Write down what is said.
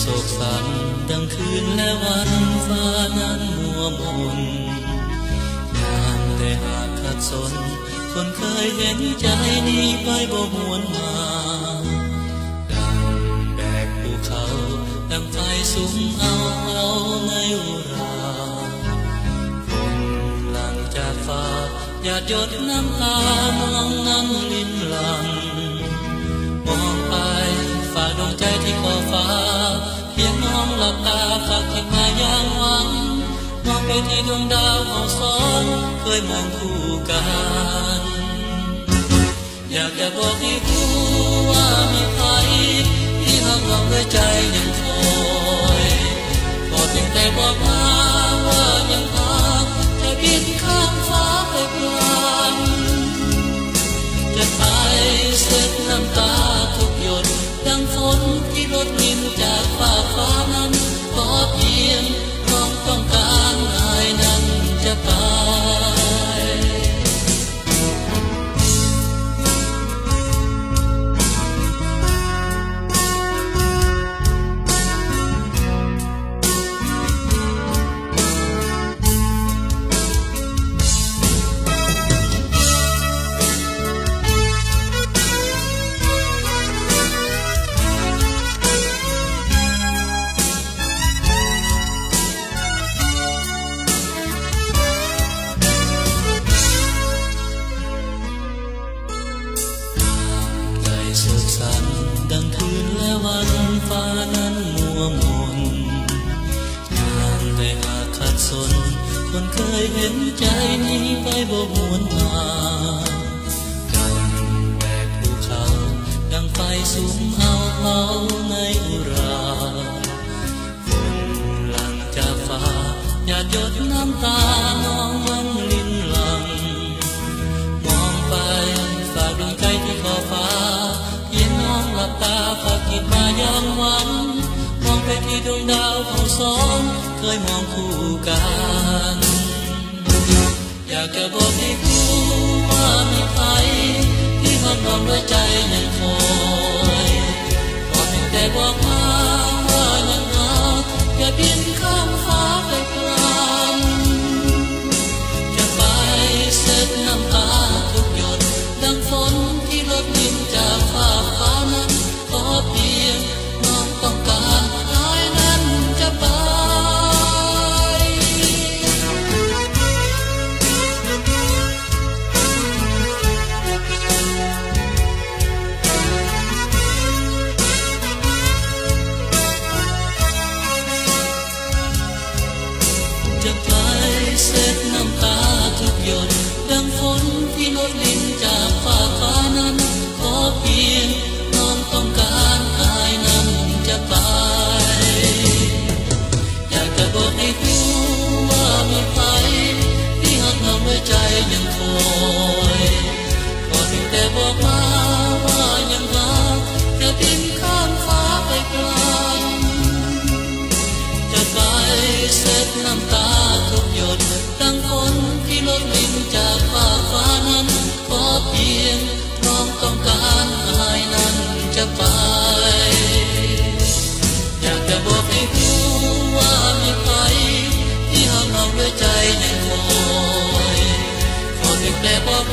โศกสันดังคืนและวันฟ้านั้นมัวมนยามได้หากขัดสนคนเคยเห็นใจนี้ไปบ่หวนมาดังแบกภูเขาดังไฟสุมเอาในอุราคนหลังจากฟ้าหยาดหยดน้ำตามองน้ำลิ้นหลังมองไปฝ่าดวงใจที่ขอบฟ้าเพียงมองหลับตาฝากคิดมาอย่างหวังมองไปที่ดวงดาวเขาสองเคยมองคู่กันอยากจะบอกให้รู้ว่ามีใครที่หักหวังด้วยใจยังคอยขอเพียงแต่บอกมาว่ายังรักจะบินข้ามฟ้าไปไกลจะไปเช็ดน้ำตาทุกหยดดังฝนที่ลดลิ้นจากฟ้านั้นขอเพียงน้องต้องการอายนั้นจะไปสุขสันต์ดังคืนและวันฟ้านั้นมัวมนยามได้หากขัดสนคนเคยเห็นใจนี้ไปบ่หวนมาดังแบกภูเขาดังไฟสุมเอาในอุราฝนหลั่งจากฟ้าหยาดหยดน้ำตานองมันลิ้นหลังมองไปฝากดวงใจที่ขอบฟ้าหลับตาฝากคิดมาอย่างหวังมองไปที่ดวงดาวของสองเคยมองคู่กันอยากจะบอกให้รู้ว่ามีใครที่หักหวังด้วยใจยังคอยขอเพียงแต่บอกมาว่ายังรักอย่าบินข้ามฟ้าไปไกลจะไปเช็ดน้ำตาทุกหยดดังฝนที่ลดลิ้นจากฟ้านั้นขอเพียงน้องต้องการอายนั้นจะไปจะไปเช็ดน้ำตาทุกหยดดังฝนที่ลดลิ้นจากฟ้านั้นขอเพียงน้องต้องการอายนั้นจะไปอยากจะบอกให้รู้ว่ามีใครที่หักน้องด้วยใจยังคอยขอเพียงแต่บอกมาว่ายังรักจะบินข้ามฟ้าไปไกลจะไปเช็ดน้ำตาทุกหยดดังฝนที่ลดลิ้นจากฟ้านั้นขอเพียงน้องต้องการอายนั้นจะไปอยากจะบอกให้รู้ว่ามีใครที่หักน้องด้วยใจยังคอยขอเพียงแต่บอก